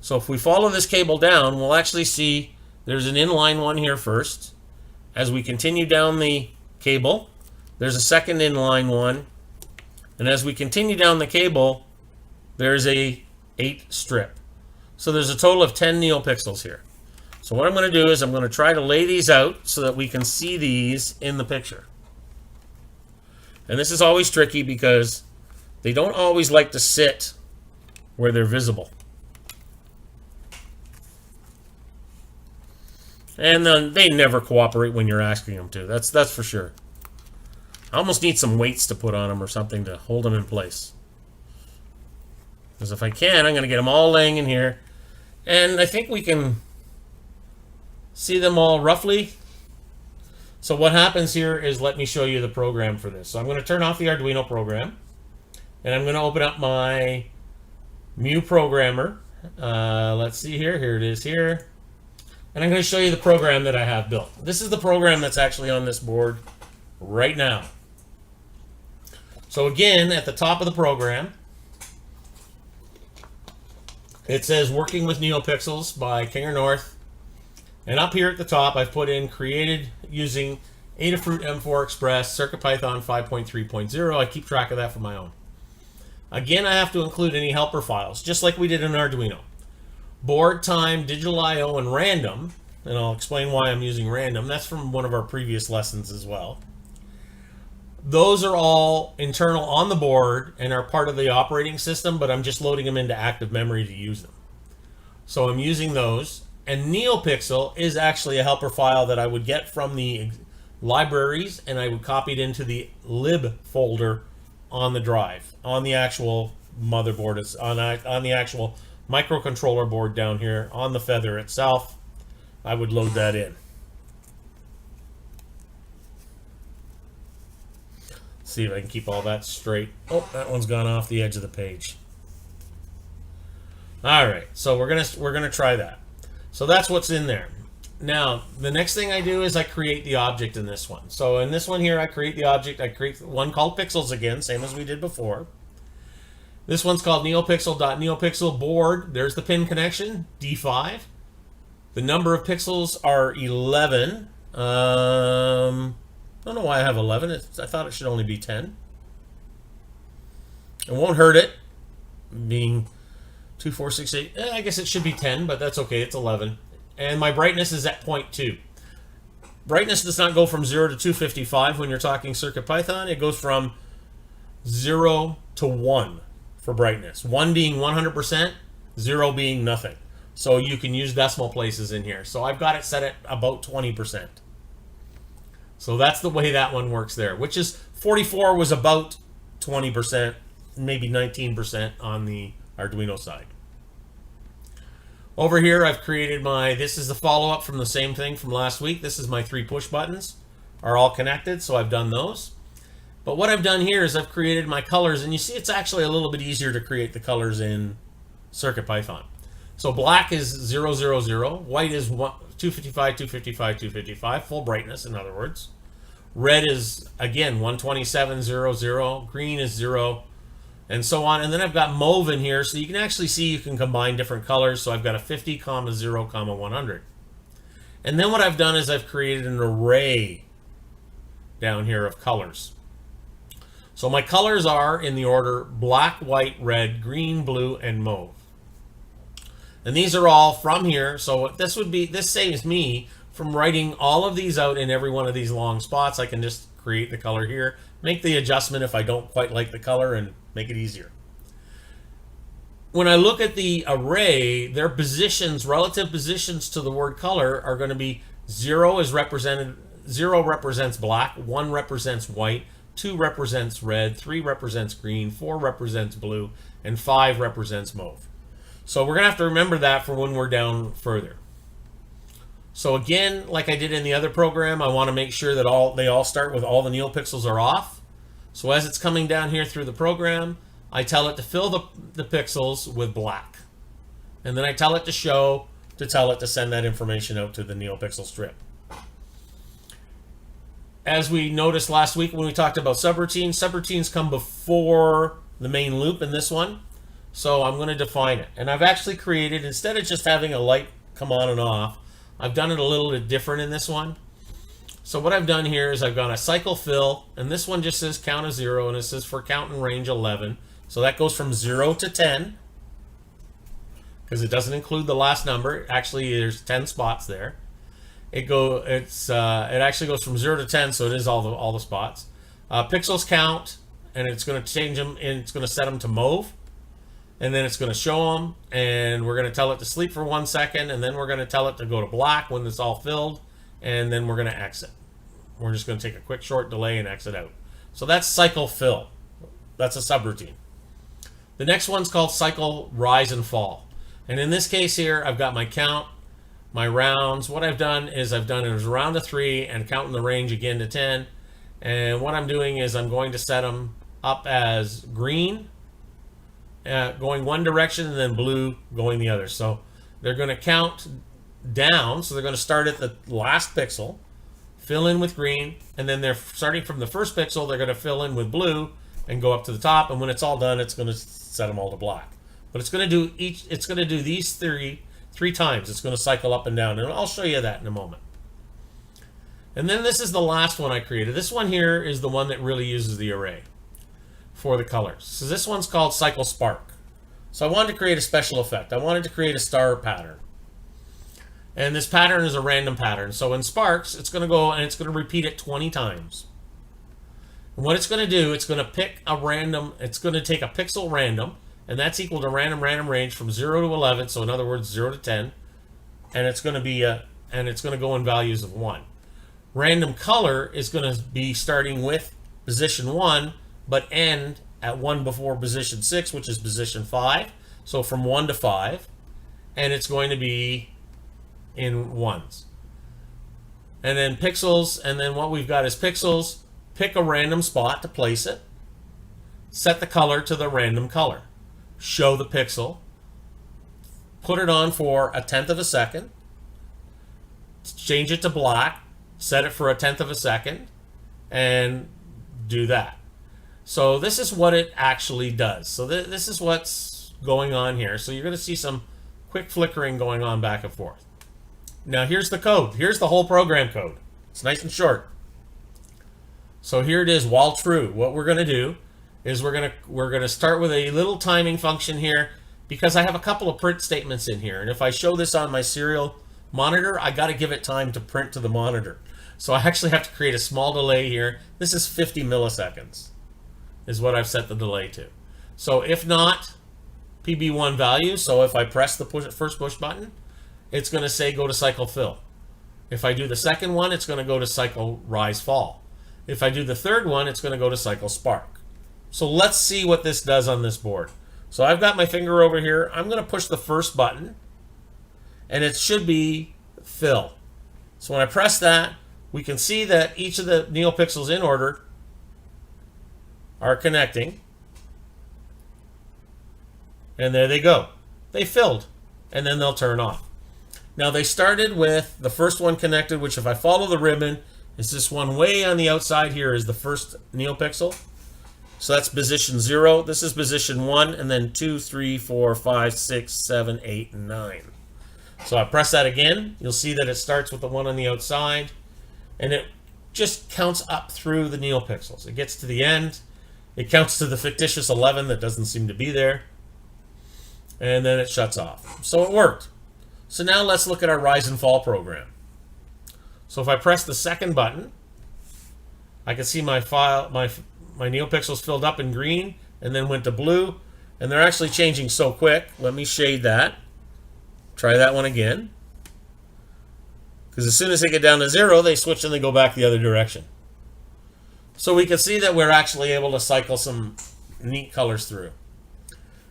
So if we follow this cable down, we'll actually see there's an inline one here first. As we continue down the cable, there's a second inline one. And as we continue down the cable, there's a 8 strip. So there's a total of 10 NeoPixels here. So what I'm going to do is I'm going to try to lay these out so that we can see these in the picture. And this is always tricky because they don't always like to sit where they're visible. And then they never cooperate when you're asking them to. That's for sure. I almost need some weights to put on them or something to hold them in place. Because if I can, I'm going to get them all laying in here. And I think we can see them all roughly. So what happens here is, let me show you the program for this. So I'm going to turn off the Arduino program. And I'm going to open up my Mu programmer. Let's see here. Here it is here. And I'm going to show you the program that I have built. This is the program that's actually on this board right now. So again, at the top of the program, it says Working with NeoPixels by kingernorth. And up here at the top, I've put in created using Adafruit M4 Express, CircuitPython 5.3.0. I keep track of that for my own. Again, I have to include any helper files, just like we did in Arduino. Board, time, digital I/O, and random. And I'll explain why I'm using random. That's from one of our previous lessons as well. Those are all internal on the board and are part of the operating system, but I'm just loading them into active memory to use them. So I'm using those. And NeoPixel is actually a helper file that I would get from the libraries, and I would copy it into the lib folder on the drive, on the actual motherboard, on the actual microcontroller board down here, on the Feather itself. I would load that in. See if I can keep all that straight. Oh, that one's gone off the edge of the page. All right, so we're gonna try that. So that's what's in there. Now, the next thing I do is I create the object in this one. So in this one here, I create the object. I create one called pixels again, same as we did before. This one's called NeoPixel.NeoPixel board. There's the pin connection, D5. The number of pixels are 11. I don't know why I have 11. I thought it should only be 10. It won't hurt it being 2, 4, 6, 8. I guess it should be 10, but that's okay. It's 11. And my brightness is at 0.2. Brightness does not go from 0 to 255 when you're talking CircuitPython. It goes from 0 to 1 for brightness. 1 being 100%, 0 being nothing. So you can use decimal places in here. So I've got it set at about 20%. So that's the way that one works there, which is 44 was about 20%, maybe 19% on the Arduino side. Over here, I've created this is the follow-up from the same thing from last week. This is my 3 push buttons, are all connected, so I've done those. But what I've done here is I've created my colors, and you see it's actually a little bit easier to create the colors in CircuitPython. So black is 0, 0, 0. White is 255, 255, 255, full brightness, in other words. Red is, again, 127, 0, 0. Green is 0, and so on. And then I've got mauve in here, so you can actually see you can combine different colors. So I've got a 50, 0, 100. And then what I've done is I've created an array down here of colors. So my colors are in the order black, white, red, green, blue, and mauve. And these are all from here. So this saves me from writing all of these out in every one of these long spots. I can just create the color here, make the adjustment if I don't quite like the color, and make it easier. When I look at the array, their positions, relative positions to the word color, are going to be 0 represents black, 1 represents white, 2 represents red, 3 represents green, 4 represents blue, and 5 represents mauve. So we're going to have to remember that for when we're down further. So again, like I did in the other program, I want to make sure that they all start with all the NeoPixels are off. So as it's coming down here through the program, I tell it to fill the pixels with black. And then I tell it to tell it to send that information out to the NeoPixel strip. As we noticed last week when we talked about subroutines, subroutines come before the main loop in this one. So I'm going to define it. And I've actually created, instead of just having a light come on and off, I've done it a little bit different in this one. So what I've done here is I've got a cycle fill, and this one just says count as 0, and it says for count in range 11. So that goes from 0 to 10, because it doesn't include the last number. Actually, there's 10 spots there. It actually goes from 0 to 10, so it is all the spots. Pixels count, and it's going to change them, and it's going to set them to mauve, and then it's going to show them, and we're going to tell it to sleep for 1 second, and then we're going to tell it to go to black when it's all filled, and then we're going to exit. We're just going to take a quick short delay and exit out. So that's cycle fill. That's a subroutine. The next one's called cycle rise and fall. And in this case here, I've got my count, my rounds. What I've done is I've done it as a round of 3 and counting the range again to 10. And what I'm doing is I'm going to set them up as green, going one direction, and then blue going the other. So they're going to count down. So they're going to start at the last pixel, fill in with green, and then they're starting from the first pixel, they're going to fill in with blue and go up to the top. And when it's all done, it's going to set them all to black. But it's going to do these three times. It's going to cycle up and down, and I'll show you that in a moment. And then this is the last one I created. This one here is the one that really uses the array for the colors. So this one's called cycle spark. So I wanted to create a special effect. I wanted to create a star pattern. And this pattern is a random pattern. So in sparks, it's going to go and it's going to repeat it 20 times. And what it's going to do, it's going to pick a random, it's going to take a pixel random, and that's equal to random range from 0 to 11, so in other words 0 to 10, and it's going to be go in values of 1. Random color is going to be starting with position 1 but end at 1 before position 6, which is position 5, so from 1 to 5, and it's going to be in ones. And then pixels, and then what we've got is pixels. Pick a random spot to place it, set the color to the random color, show the pixel, put it on for 1/10 of a second, change it to black, set it for 1/10 of a second, and do that. So this is what it actually does. So this is what's going on here. So you're going to see some quick flickering going on back and forth. Now here's the code. Here's the whole program code. It's nice and short. So here it is, while true. What we're going to do is we're going to start with a little timing function here, because I have a couple of print statements in here. And if I show this on my serial monitor, I got to give it time to print to the monitor. So I actually have to create a small delay here. This is 50 milliseconds is what I've set the delay to. So if not PB1 value, so if I press the first push button, it's going to say go to cycle fill. If I do the second one, it's going to go to cycle rise fall. If I do the third one, it's going to go to cycle spark. So let's see what this does on this board. So I've got my finger over here. I'm going to push the first button, and it should be fill. So when I press that, we can see that each of the NeoPixels in order are connecting. And there they go. They filled, and then they'll turn off. Now they started with the first one connected, which if I follow the ribbon, is this one way on the outside here is the first NeoPixel. So that's position 0. This is position 1, and then 2, 3, 4, 5, 6, 7, 8, and 9. So I press that again. You'll see that it starts with the one on the outside, and it just counts up through the NeoPixels. It gets to the end. It counts to the fictitious 11 that doesn't seem to be there, and then it shuts off. So it worked. So now let's look at our rise and fall program. So if I press the second button, I can see my file, my NeoPixels filled up in green and then went to blue, and they're actually changing so quick. Let me shade that. Try that one again. Because as soon as they get down to 0, they switch and they go back the other direction. So we can see that we're actually able to cycle some neat colors through.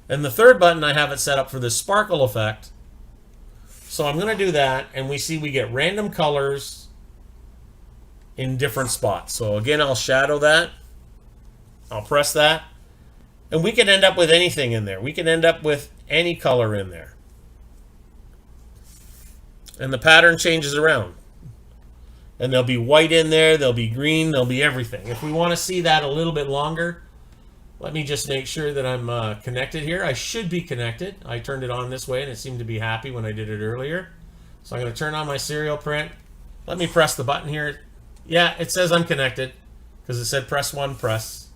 And the third button, I have it set up for this sparkle effect. So I'm going to do that, and we see we get random colors in different spots. So again, I'll shadow that. I'll press that. And we can end up with anything in there. We can end up with any color in there. And the pattern changes around. And there'll be white in there, there'll be green, there'll be everything. If we want to see that a little bit longer, let me just make sure that I'm connected here. I should be connected. I turned it on this way and it seemed to be happy when I did it earlier. So I'm going to turn on my serial print. Let me press the button here. Yeah, it says I'm connected because it said press 1, press.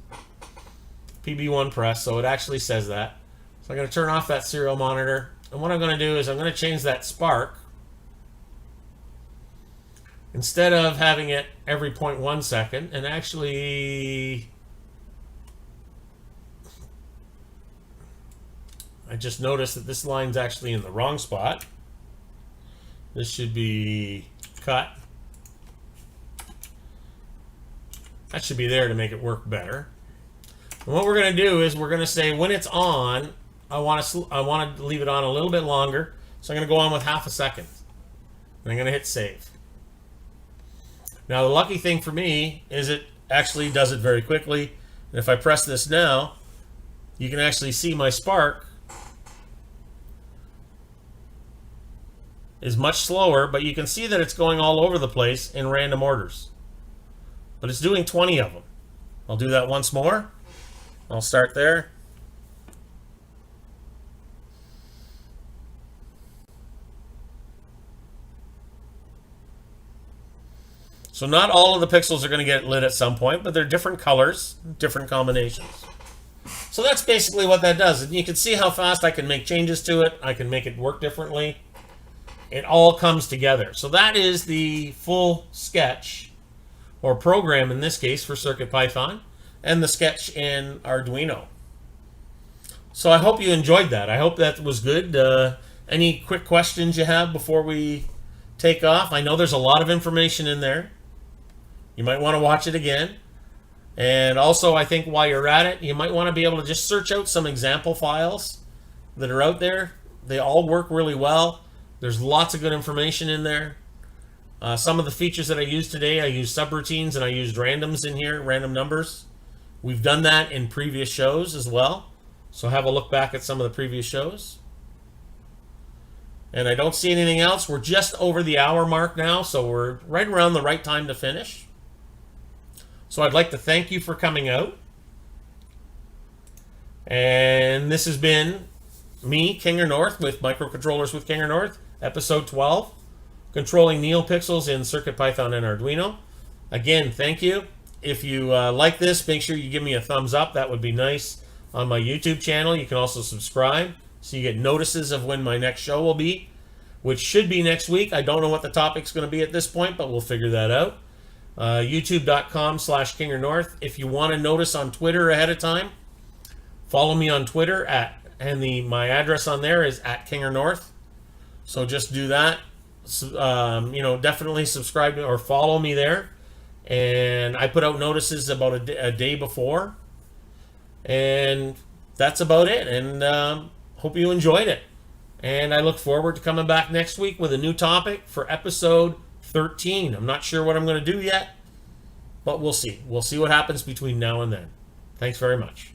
PB1 press, so it actually says that. So I'm going to turn off that serial monitor. And what I'm going to do is I'm going to change that spark. Instead of having it every 0.1 second, and actually, I just noticed that this line's actually in the wrong spot. This should be cut. That should be there to make it work better. And what we're going to do is we're going to say when it's on, I want to leave it on a little bit longer. So I'm going to go on with half a second. And I'm going to hit save. Now the lucky thing for me is it actually does it very quickly. And if I press this now, you can actually see my spark is much slower, but you can see that it's going all over the place in random orders. But it's doing 20 of them. I'll do that once more. I'll start there. So not all of the pixels are going to get lit at some point, but they're different colors, different combinations. So that's basically what that does. And you can see how fast I can make changes to it. I can make it work differently. It all comes together. So that is the full sketch, or program in this case, for CircuitPython, and the sketch in Arduino. So I hope you enjoyed that. I hope that was good. Any quick questions you have before we take off? I know there's a lot of information in there. You might want to watch it again. And also, I think while you're at it, you might want to be able to just search out some example files that are out there. They all work really well. There's lots of good information in there. Some of the features that I used today, I used subroutines and I used randoms in here, random numbers. We've done that in previous shows as well. So have a look back at some of the previous shows. And I don't see anything else. We're just over the hour mark now, so we're right around the right time to finish. So I'd like to thank you for coming out. And this has been me, kingernorth, with Microcontrollers with kingernorth, episode 12, controlling NeoPixels in CircuitPython and Arduino. Again, thank you. If you like this, make sure you give me a thumbs up. That would be nice. On my YouTube channel, you can also subscribe so you get notices of when my next show will be, which should be next week. I don't know what the topic's going to be at this point, but we'll figure that out. YouTube.com/kingernorth. If you want to notice on Twitter ahead of time, follow me on Twitter my address on there is @kingernorth. So just do that. Definitely subscribe or follow me there. And I put out notices about a day before. And that's about it. And hope you enjoyed it. And I look forward to coming back next week with a new topic for episode 13. I'm not sure what I'm going to do yet, but we'll see. We'll see what happens between now and then. Thanks very much.